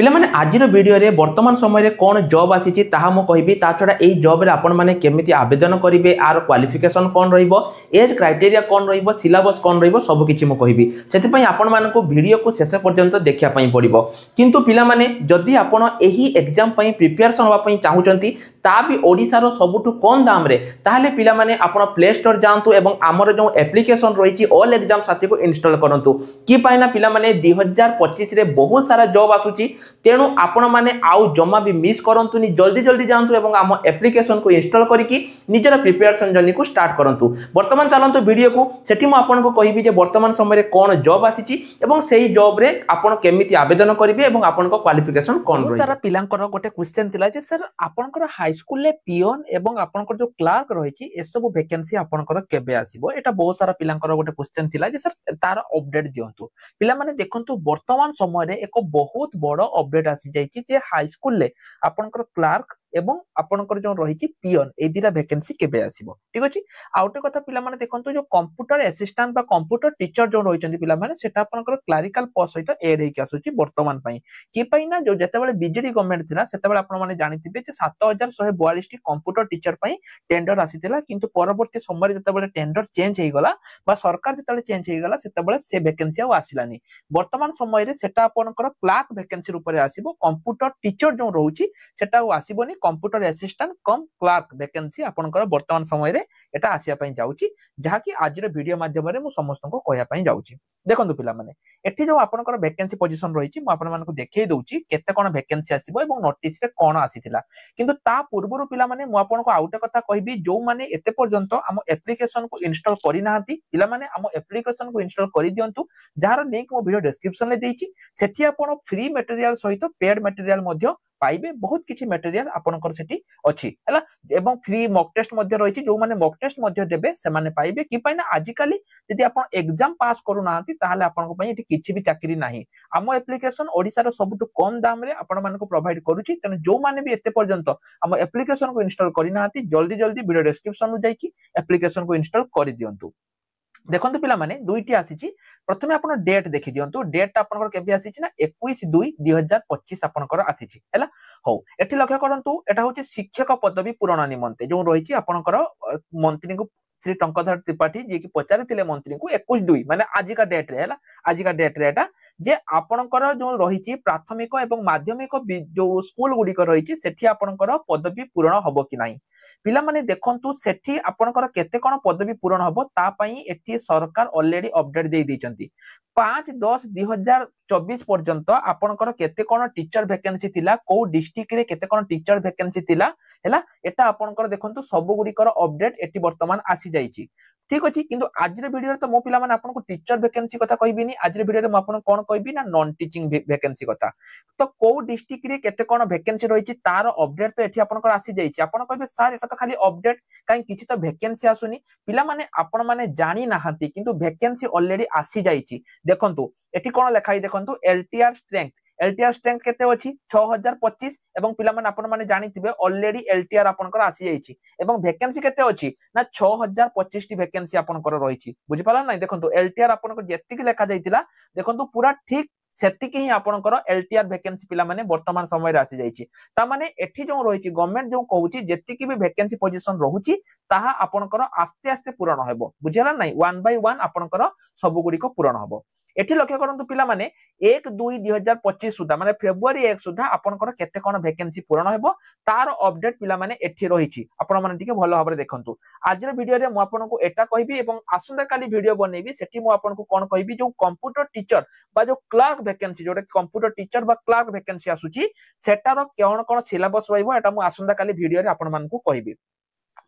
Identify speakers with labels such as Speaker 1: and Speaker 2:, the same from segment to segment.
Speaker 1: पिला माने आजिर वीडियो रे वर्तमान समय रे कौन जॉब आसीची ताहा मो कहबी ता छडा एई जॉब रे आपण माने केमिति आवेदन करिवे आर क्वालिफिकेशन कोन रहइबो एज क्राइटेरिया कोन रहइबो सिलेबस कोन रहइबो सब किछि मो कहबी सेति पई आपण मानको वीडियो को शेष पर्यंत देखिया पई पड़िबो किंतु पिला माने जदी आपण एही एग्जाम पई प्रिपरेशन होवा पई चाहुचंती ता भी ओडिसा रो सबुटु कम दाम रे ताहाले पिला माने आपण प्ले स्टोर जांतु एवं हमर जो एप्लीकेशन रहिची ऑल एग्जाम साथी को इंस्टॉल करंतु की पाइना पिला माने 2025 रे बहुत सारा जॉब आसुची तेणु आपण माने आउ जमा भी मिस करंतुनी जल्दी जल्दी जानतु एवं आम एप्लीकेशन को इंस्टॉल करिकी निजर प्रिपरेशन जर्नी को स्टार्ट करंतु। वर्तमान चलंतु वीडियो को सेठी मु आपन को कहबी जे वर्तमान समय रे कोन जॉब आसीची एवं सेही जॉब रे आपण केमिति आवेदन करिवे एवं आपन को क्वालिफिकेशन कोन रही। सारा पिलांकर गोटे क्वेश्चन थिला जे सर आपनकर हाई स्कूल ले पियन एवं आपनकर जो क्लार्क रहिची ए सब वैकेंसी आपनकर केबे आसीबो एटा बहुत सारा पिलांकर गोटे क्वेश्चन थिला जे सर तार अपडेट दियंतु। पिला माने देखंतु वर्तमान समय रे एक बहुत बड़ अपडेट आसी जाइछि जे हाई स्कूल ले आपनकर क्लार्क एवं आपनकर जो रहिछि पियन ए दिरा वैकेंसी केबे आसीबो ठीक अछि। आउटे कथा पिला माने देखंतु जो कंप्यूटर असिस्टेंट बा कंप्यूटर टीचर जो रहिछन्ती पिला माने सेटा आपनकर क्लरिकल पोस्ट सहित एड हेकि आसुछि वर्तमान पई कि पई ना जो जेतेबेले बीजेडी गवर्नमेंट थिला सेतेबेले आपण माने जानिथिबे जे 7142 टी कंप्यूटर टीचर पई टेंडर आसीथिला किंतु परवर्ती समय जेतेबेले टेंडर चेंज हेइ गला बा सरकार जेतेबेले चेंज हेइ गला सेतेबेले से वैकेंसी आ आसिलानी। वर्तमान समय रे सेटा आपनकर क्लर्क वैकेंसी रूप रे आसीबो कंप्यूटर टीचर जो रहउछि सेटा आसीबोनी computer assistant cum clerk vacancy आपनकर वर्तमान समय रे एटा आसिया पई जाउछि जहा कि आजिर वीडियो माध्यम रे मु समस्त को कहया पई जाउछि। देखंतु पिला माने एठी जो आपनकर वैकेंसी पोजीशन रहिछि मु आपन मानको देखै दउछि केते कोन वैकेंसी आसीबो एवं नोटिस रे कोन आसीथिला किंतु ता पूर्वरु पिला माने मु आपन को आउटे कथा कहबी जो माने एते पर्यंत हम एप्लीकेशन को इंस्टॉल करि नाहंती पिला माने हम एप्लीकेशन को इंस्टॉल करि दियंतु जहार लिंक मो वीडियो डिस्क्रिप्शन ले देइछि सेठी आपन फ्री मटेरियल सहित पेड मटेरियल मध्य पाइबे बहुत किछि मटेरियल आपनकर सेठी अछि हला एवं फ्री मॉक टेस्ट मध्य रहिछि जो माने मॉक टेस्ट मध्य देबे से माने पाइबे कि पाइना आजि काली यदि आपण एग्जाम पास करू नाहंती ताहाले आपनको पई एठी किछि भी चाकरी नाही। हम एप्लीकेशन ओडिसा रो सबटु कम दाम रे आपण मानको प्रोवाइड करूछि तने जो माने भी एते पर्यंत हम एप्लीकेशन को इंस्टॉल करि नाहंती जल्दी जल्दी वीडियो डिस्क्रिप्शन नु जाईकी एप्लीकेशन को इंस्टॉल करि दियंतु। देखंतु पिला माने दुईटी आसीची प्रथमे आपण डेट देखि दियंतु डेट आपनकर केबे आसीची ना 21/2/2025 आपनकर आसीची हैला हो एठी लक्ष्य करंतु एटा होची शिक्षक पदवी पूरण निमंते जो रहिची आपनकर मंत्री को श्री टंकधर त्रिपाठी जे कि पचारिथिले मंत्री को 21/2 माने आजिका डेट रे हैला आजिका डेट रे एटा जे आपनकर जो रहिची प्राथमिक एवं माध्यमिक जो स्कूल गुडी को रहिची सेठी आपनकर पदवी पूरण हबो कि नाही पिला माने देखंतु सेठी आपनकर केते कोन पदवी पूरण हबो ता पई एठी सरकार ऑलरेडी अपडेट दे दैचंती 5/10/2024 पर्यंत आपनकर केते कोन टीचर वैकेंसी थिला को डिस्ट्रिक्ट रे केते कोन टीचर वैकेंसी थिला हैला एटा आपनकर देखंतु सब गुडी कर अपडेट एठी वर्तमान आसी जाईची ठीक अछि। किंतु आजिर वीडियो रे तो मो पिला माने आपनको टीचर वैकेंसी कथा कहबिनी आजिर वीडियो रे म आपन कोन कहबी ना नॉन टीचिंग वैकेंसी कथा तो को डिस्ट्रिक्ट रे केते कोन वैकेंसी रहिची तार अपडेट तो एठी आपनकर आसी जाईची आपन कहबे सर एटा तो खाली अपडेट काई किछि तो वैकेंसी आसुनी पिला माने आपन माने जानि नाहंती किंतु वैकेंसी ऑलरेडी आसी जाईची। देखंतु एठी कोन लेखाई देखंतु एलटीआर स्ट्रेंथ केते अछि 6025 एवं पिला माने आपन माने जानिथिबे ऑलरेडी एलटीआर आपनकर आसी जाईची एवं वैकेंसी केते अछि ना 6025 टी वैकेंसी आपनकर रहिची बुझि पाला नै। देखंतु एलटीआर आपनकर जेति कि लेखा जाईतिला देखंतु पूरा ठीक सेतिकी ही आपनकर एलटीआर वैकेंसी पिला माने वर्तमान समय रे आसी जाईची ता माने एठी जो रहिची गवर्नमेंट जो कहूची जेतिकी भी वैकेंसी पोजीशन रहूची ताहा आपनकर आस्ते आस्ते पूर्ण हेबो बुझिला नै 1 बाय 1 आपनकर सब गुडी को पूर्ण हेबो। एठी लक्ष्य करंतु पिला माने 1/2/2025 सुधा माने फेब्रुआरी 1 सुधा आपनकर केते कोन वैकेंसी पूर्ण हेबो तार अपडेट पिला माने एठी रहिची आपण माने टिके भलो भाबरे देखंतु। आजिर वीडियो रे मु आपनको एटा कहबी एवं आसुंदा काली वीडियो बनेबी सेठी मु आपनको कोन कहबी जो कंप्यूटर टीचर बा जो क्लर्क वैकेंसी जोटा कंप्यूटर टीचर बा क्लर्क वैकेंसी आसुची सेटार कोन कोन सिलेबस रहइबो एटा मु आसुंदा काली वीडियो रे आपण मानकु कहबी।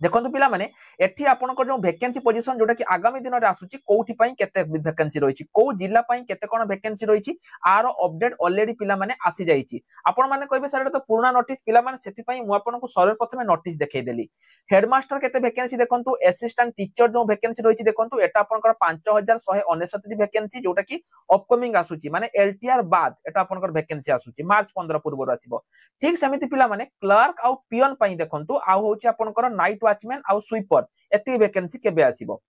Speaker 1: देखंतु पिला माने एठी आपनको जो वैकेंसी पोजीशन जोटा कि आगामी दिन रे आसुची कोठी पई केते वैकेंसी रहिची को जिल्ला पई केते कोन वैकेंसी रहिची आरो अपडेट ऑलरेडी पिला माने आसी जाईची आपण माने कहबे सर एटा तो पुराना नोटिस पिला माने सेति पई मु आपनको सर्वप्रथमे नोटिस देखै देली। हेडमास्टर केते वैकेंसी देखंतु असिस्टेंट टीचर जो वैकेंसी रहिची देखंतु एटा आपनकर 5169 वैकेंसी जोटा कि अपकमिंग आसुची माने एलटीआर बाद एटा आपनकर वैकेंसी आसुची मार्च 15 पूर्व आसीबो ठीक सेमिति पिला माने क्लर्क आ पियन पई देखंतु आ होची आपनकर नाइट वॉचमैन आ स्वीपर एति वैकेंसी केबे आसीबो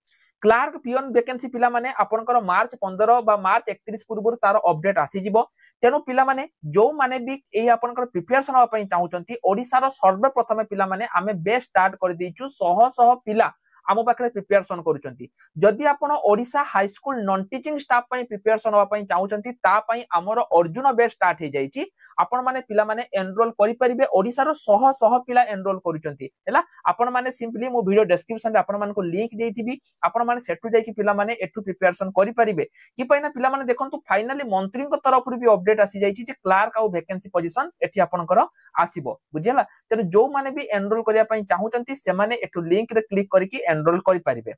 Speaker 1: क्लार्क पियन वैकेंसी पिला माने आपनकर मार्च 15 बा मार्च 31 पूर्व तार अपडेट आसी जिवो तेनु पिला माने जो माने भी ए आपनकर प्रिपरेशन होआ पई चाहुचंती ओडिसा रो सर्वप्रथम पिला माने आमे बेस्ट स्टार्ट कर देइछु सह सह पिला आम पाखे प्रिपेरेसन करुचंती जदि आपण Odisha high school non teaching staff पई प्रिपेरेसन होआ पई चाहुचंती ता पई हमर अर्जुन बेस्ट स्टार्ट हे जाईची आपण माने पिला माने एनरोल करि परिबे ओडिसा रो सह सह पिला एनरोल करुचंती हैला आपण माने सिंपली मो वीडियो डिस्क्रिप्शन रे आपण मानको लिंक देइथिबी आपण माने सेटु जाईकी पिला माने एटु प्रिपेरेसन करि परिबे कि पईना पिला माने देखंतु फाइनली मंत्री को तरफ रु भी अपडेट आसी जाईची जे क्लार्क आ वैकेंसी पोजीशन एठी आपनकर आसीबो बुझियला तेनु जो माने भी एनरोल करिया पई चाहुचंती से माने एटु लिंक रे क्लिक करिकी एनरोल करि परिबे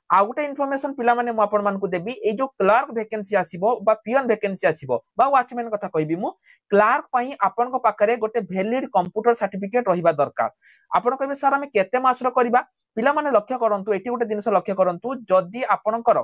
Speaker 1: आ गोटे इन्फॉर्मेशन पिला माने मु आपण मानकु देबी ए जो क्लार्क वैकेंसी आसीबो बा पियन वैकेंसी आसीबो बा वॉचमैन कथा कहबी मु क्लार्क पई आपण को पाखरे गोटे वैलिड कंप्यूटर सर्टिफिकेट रहिबा दरकार आपण कहबे सर हमें केते मास रो करबा पिला माने लक्ष्य करंतु एठी गोटे दिनस लक्ष्य करंतु जदी आपणकर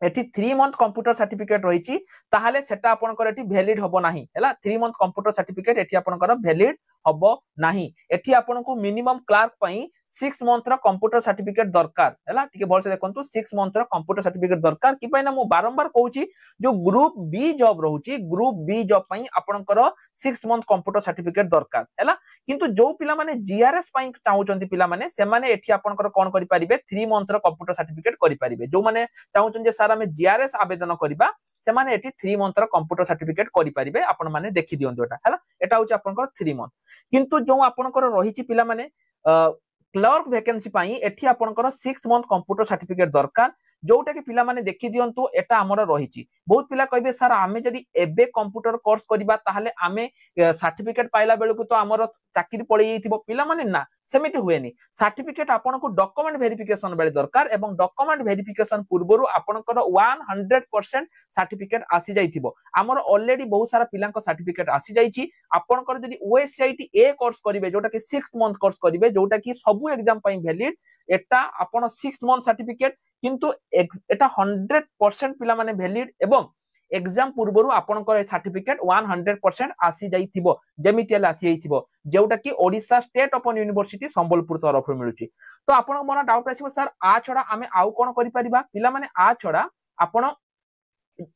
Speaker 1: एठी 3 मंथ कंप्यूटर सर्टिफिकेट रहिची ताहाले सेटा आपणकर एठी वैलिड हबो नाही हैला 3 मंथ कंप्यूटर सर्टिफिकेट एठी आपणकर वैलिड हबो नाही एठी आपनको मिनिमम क्लार्क पई 6 मंथ रो कंप्यूटर सर्टिफिकेट दरकार हैला ठीक भल से देखंतु 6 मंथ रो कंप्यूटर सर्टिफिकेट दरकार कि पईना मु बारंबार कहूची जो ग्रुप बी जॉब रहूची ग्रुप बी जॉब पई आपणकर 6 मंथ कंप्यूटर सर्टिफिकेट दरकार हैला किंतु जो पिला माने जीआरएस पई चाहुचंती पिला माने से माने एठी आपणकर कोन करि परिबे 3 मंथ रो कंप्यूटर सर्टिफिकेट करि परिबे जो माने चाहुचन जे सार हमें जीआरएस आवेदन करबा से माने एठी 3 मंथ रो कंप्यूटर सर्टिफिकेट करि परिबे आपण माने देखि दियंतु एटा हैला एटा होची आपणकर 3 मंथ किंतु जो आपणकर रहिची पिला माने क्लर्क वैकेंसी पाई एठी आपणकर 6 मंथ कंप्यूटर सर्टिफिकेट दरकार जोटा कि पिला माने देखि दियंतु एटा हमर रहिची बहुत पिला कहबे सर आमे जदी एबे कंप्यूटर कोर्स करबा ताहाले आमे सर्टिफिकेट पाइला बेलकु तो हमर चाकरी पळै जइथिबो पिला माने ना सेमिति हुएनी सर्टिफिकेट आपनको डॉक्यूमेंट वेरिफिकेशन बेले दरकार एवं डॉक्यूमेंट वेरिफिकेशन पूर्वरु आपनकर 100% सर्टिफिकेट आसी जाइथिबो हमर ऑलरेडी बहुत सारा पिलांको सर्टिफिकेट आसी जाइची आपनकर जदी ओएससीआईटी ए कोर्स करिवे जोटा कि 6 मंथ कोर्स करिवे जोटा कि सबु एग्जाम पई वैलिड एटा आपण 6 मंथ सर्टिफिकेट किंतु एटा 100% पिला माने वैलिड एवं एग्जाम पूर्वरु आपनकर सर्टिफिकेट 100% आसी जाइथिबो जेमिति हला आसी जाइथिबो जेउटा कि Odisha state open university Sambalpur तरफ मिलुची तो आपण मन डाउट आसीबो सर आ छडा आमे आउ कोन करि परिबा पिला माने आ छडा आपण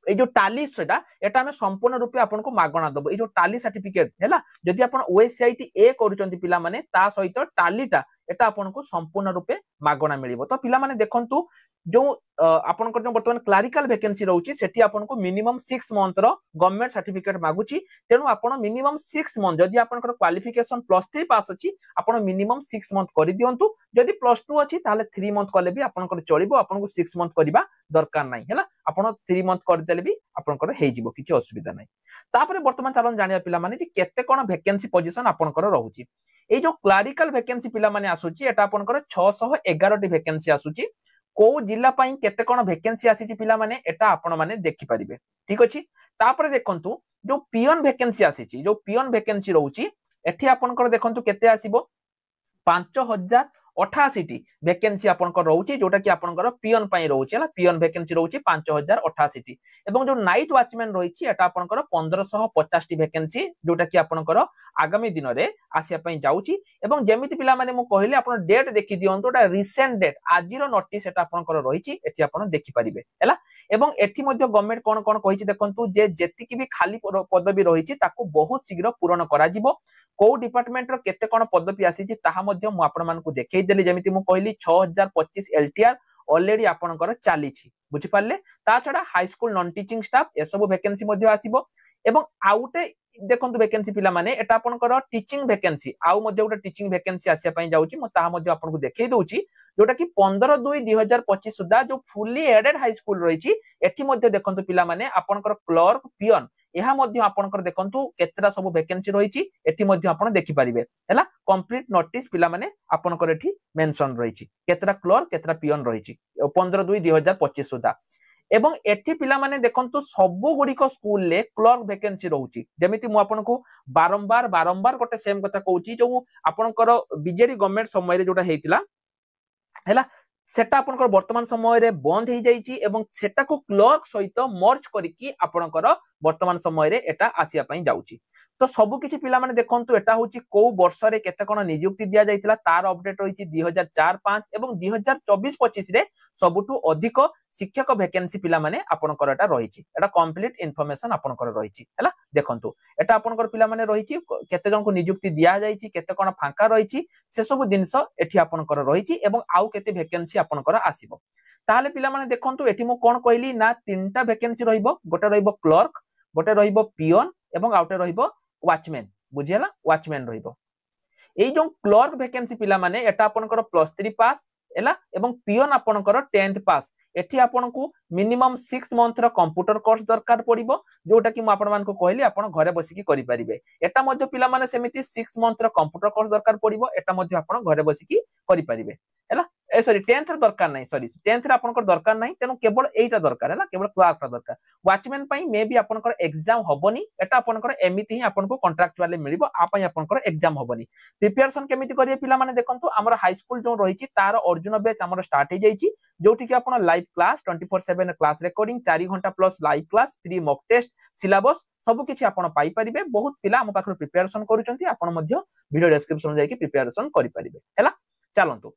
Speaker 1: ए जो टाली सेटा एटा हमें संपूर्ण रूपे आपन को मागणा दबो ए जो टाली सर्टिफिकेट हैला जदी आपण ओएससीआईटी ए करूचंती पिला माने ता सहित टालीटा एटा आपन को संपूर्ण रूपे मागणा मिलिबो तो पिला माने देखंतु जो आपन को वर्तमान क्लरिकल वैकेंसी रहउची सेठी आपन को मिनिमम 6 मंथ रो गवर्नमेंट सर्टिफिकेट मागुची तेनु आपण मिनिमम 6 मंथ जदी आपन को क्वालिफिकेशन +3 पास अछि आपण मिनिमम 6 मंथ करि दियंतु जदी +2 अछि ताले 3 मंथ कले भी आपन को चलिबो आपन को 6 मंथ करबा दरकार नाही हैला आपण 3 मंथ कर देले भी आपन को हेइ जिवो किछि असुविधा नाही तापरे वर्तमान चालन जानिया पिला माने जे केते कोन वैकेंसी पोजीशन आपन को रहउची ए जो क्लरिकल वैकेंसी पिला माने आसुची एटा आपन को 611 टी वैकेंसी आसुची को जिल्ला पई केते कोन वैकेंसी आसीची पिला माने एटा आपण माने देखि परिबे ठीक अछि तापरे देखंतु जो पियन वैकेंसी आसीची जो पियन वैकेंसी रहउची एठी आपण को देखंतु केते आसीबो 5088 टी वैकेंसी आपण को रहउची जोटा कि आपण को पियन पई रहउची हला पियन वैकेंसी रहउची 5088 टी एवं जो नाइट वॉचमैन रहिची एटा आपण को 1550 टी वैकेंसी जोटा कि आपण को आगामी दिन रे आसिया पई जाउची एवं जेमिति पिला माने मु कहले आपण डेट देखि दियंतु एटा रिसेंट डेट आजिरो नोटिस एटा आपण को रहिची एठी आपण देखि परिबे हैला एवं एठी मध्ये गवर्नमेंट कोन कोन कहिची देखंतु जे जेतिकि भी खाली पदवी रहिची ताकू बहुत शीघ्र पूर्ण करा जिवो को डिपार्टमेंट रो केते कोन पदवी आसीची ताहा मध्ये मु आपण मानकु देखै देली जेमिति मु कहली 6025 एलटीआर ऑलरेडी आपनकर चाली छी बुझि पाले ता छडा high school non teaching staff ए सब वैकेंसी मध्ये आसीबो एवं आउटे देखंतु वैकेंसी पिला माने एटा आपनकर टीचिंग वैकेंसी आउ मध्ये उटा टीचिंग वैकेंसी आसिया पई जाउची म ताहा मध्ये आपनको देखै दउची जोटा कि 15/2/2025 सुधा जो फुली एडेड हाई स्कूल रहिची एठी मध्ये देखंतु पिला माने आपनकर क्लर्क पियन एहा मध्ये आपनकर देखंतु केतरा सब वैकेंसी रहिची एठी मध्ये आपण देखि परिबे हैला कंप्लीट नोटिस पिला माने आपनकर एठी मेंशन रहिची केतरा क्लर्क केतरा पियन रहिची 15/2/2025 सुधा एवं एठी पिला माने देखंतु सबु गुडी को स्कूल ले क्लर्क वैकेंसी रहउची जेमिति मु आपनको बारंबार गोटे सेम कथा कहउची जो आपनकर बीजेडी गवर्नमेंट समय रे जोटा हेतिला हैला सेटा आपनकर वर्तमान समय रे बंद हो जाइछि एवं सेटा को क्लर्क सहित मर्ज करिकि आपनकर वर्तमान समय रे एटा आसिया पई जाउछि। तो सब किछि पिला माने देखंतु एटा होछि को वर्ष रे केते कोन नियुक्ति दिया जाइतिला तार अपडेट होइछि 2004-5 एवं 2024-25 रे सबुठु अधिक शिक्षक वैकेंसी पिला माने आपनकर एटा रहिछि। एटा कंप्लीट इन्फॉर्मेशन आपनकर रहिछि हैला। देखंतु एटा आपनकर पिला माने रहिछि केते जन को नियुक्ति दिया जाइछि केते कोन फांका रहिछि से सब दिनस एठी आपनकर रहिछि एवं आउ केते वैकेंसी आपनकर आसीबो। ताहाले पिला माने देखंतु एठी मो कोन कहली ना तीनटा वैकेंसी रहिबो। गोटे रहिबो क्लर्क, गोटे रहिबो पियन एवं आउटे रहिबो वॉचमैन। बुझियला वॉचमैन रहिबो। एई जो क्लर्क वैकेंसी पिला माने एटा आपनकर +3 पास एला एवं पियन आपनकर 10th पास। एठी आपनको मिनिमम 6 मंथ रो कंप्यूटर कोर्स दरकार पड़िबो जोटा कि म आपण मान को कहली आपण घरे बसी की करि परिबे। एटा मध्ये पिला माने सेमिति 6 मंथ रो कंप्यूटर कोर्स दरकार पड़िबो। एटा मध्ये आपण घरे बसी की करि परिबे हैला। सॉरी 10th रो दरकार नाही, सॉरी 10th रे आपनकर दरकार नाही, तेनु केवल एटा दरकार हैला, केवल क्लर्क रो दरकार। वॉचमैन पई मे बी आपनकर एग्जाम होबनी, एटा आपनकर एमिति ही आपनको कॉन्ट्रैक्चुअली मिलिबो, आ पई आपनकर एग्जाम होबनी। प्रिपरेशन केमिति करिए पिला माने देखंतु हमर हाई स्कूल जो रहिछि तार अर्जुन बैच हमर स्टार्ट हो जाइछि जोठी कि आपण लाइव क्लास 24/7 क्लास रेकॉर्डिंग 4 घंटा plus live class free mock test syllabus सब किछि आपण पाई परिबे। बहुत पिला हम पाखर प्रिपरेशन करूचंती, आपण मध्ये वीडियो डिस्क्रिप्शन जाई कि प्रिपरेशन करि परिबे हैला। चलंतु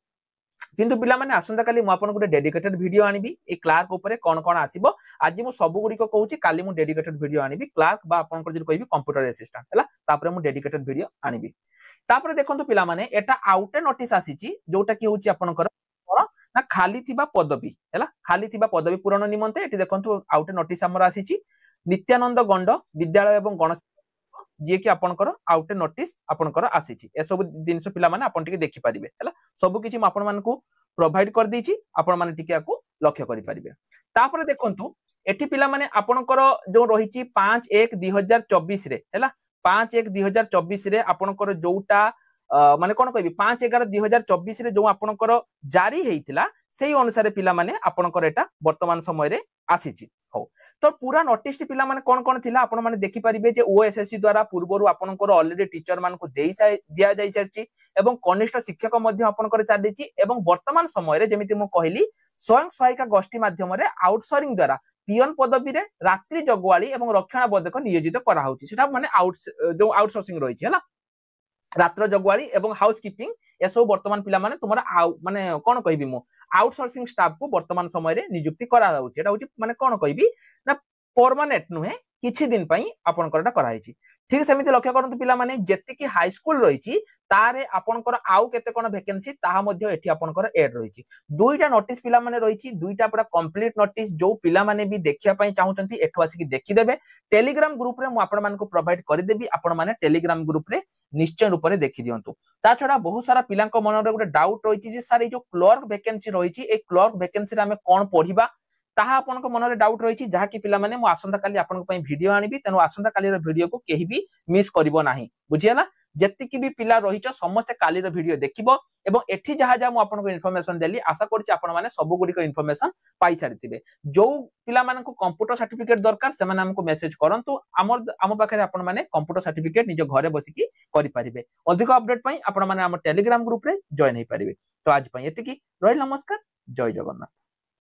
Speaker 1: किंतु पिला माने आसंता काली मु आपन गुटे डेडिकेटेड वीडियो आनिबी ए क्लार्क ऊपर कोन कोन आसीबो। आज मु सब गुडी को कहूची, काली मु डेडिकेटेड वीडियो आनिबी क्लार्क बा आपन को जे कहबी कंप्यूटर असिस्टेंट हैला। तापर मु डेडिकेटेड वीडियो आनिबी। तापर देखंतु पिला माने एटा आउटे नोटिस आसीची जोटा कि होची आपनकर ना खाली थिबा पदवी हैला। खाली थिबा पदवी पूरण निमंते एटी देखंतु आउटे नोटिस हमर आसीची नित्यानंद गंड विद्यालय एवं गण जे कि आपनकर आउटे नोटिस आपनकर आसीची। ए सब दिनस पिला माने आपन टिके देखि परिबे हैला। सब किछि म आपन मानकू प्रोवाइड कर देछि, आपन माने टिके आकू लक्ष्य करि परिबे। तापर देखंतु एठी पिला माने आपनकर जो रहिछि 5/1/2024 रे हैला। 5/1/2024 रे आपनकर जोटा माने कोन कहबी 5/11/2024 रे जो आपनकर जारी हेइतिला सेही अनुसार पिला माने आपनकर एटा वर्तमान समय रे आसीची। हो तो पूरा नोटिस टी पिला माने कोन कोन थिला आपन माने देखि परिबे जे ओएसएससी द्वारा पूर्वरु आपनकर ऑलरेडी टीचर मान को दिया जाई छरची एवं कनिष्ठ शिक्षक मध्ये आपनकर चालिची एवं वर्तमान समय रे जेमिति मो कहली स्वयं सहायिका गोष्ठी माध्यम रे आउटसोर्सिंग द्वारा पियन पदवी रे रात्रि जगवाली एवं रक्षणाबद्धक नियोजित करा होची। सेटा माने जो आउटसोर्सिंग रहिछि हैला। रात्र जगवाली एवं हाउसकीपिंग ए सब वर्तमान पिला माने तुमरा माने कोन कहबी मो आउटसोर्सिंग स्टाफ को वर्तमान समय रे नियुक्ति करा होची। एटा होची माने कोन कहबी ना परमानेंट नुहे किछि दिन पई आपनकर एटा करा हिची। ठीक सेमिति लक्ष्य करंतु पिला माने जेति कि हाई स्कूल रहिछि तारे आपनकर आउ केते कोन वैकेंसी ताहा मध्ये एठी आपनकर एड रहिछि। दुईटा नोटिस पिला माने रहिछि, दुईटा पूरा कंप्लीट नोटिस जो पिला माने भी देखिया पई चाहुचंती एठो आसी कि देखि देबे। टेलीग्राम ग्रुप रे मु आपन मान को प्रोवाइड करि देबी, आपन माने टेलीग्राम ग्रुप रे निश्चय रूप से देखि दियंतु। ता छडा बहुत सारा पिलांक मन रे गोटे डाउट रहिछि जे सर ए जो क्लर्क वैकेंसी रहिछि ए क्लर्क वैकेंसी रे हमें कोन पढिबा ताहा आपनको मन रे डाउट रहिछि, जहा कि पिला माने मु आसंता काली आपनको पई वीडियो आनिबी। तेनु आसंता काली रो वीडियो को केही भी मिस करिवो नाही। बुझियला जेति कि भी पिला रहिछ समस्त काली रो वीडियो देखिबो एवं एठी जहा जहा मु आपनको इन्फॉर्मेशन देली आशा करछि आपण माने सब गुडी को इन्फॉर्मेशन पाई छाडिथिबे। जो पिला माननको कंप्यूटर सर्टिफिकेट दरकार से माने हमको मेसेज करंतु, आम पाखरे आपण माने कंप्यूटर सर्टिफिकेट निज घरे बसी की करि परिबे। अधिक अपडेट पई आपण माने हम टेलीग्राम ग्रुप रे जॉइन हे परिबे। तो आज पई एतिकी रहिल। नमस्कार, जय जगन्नाथ।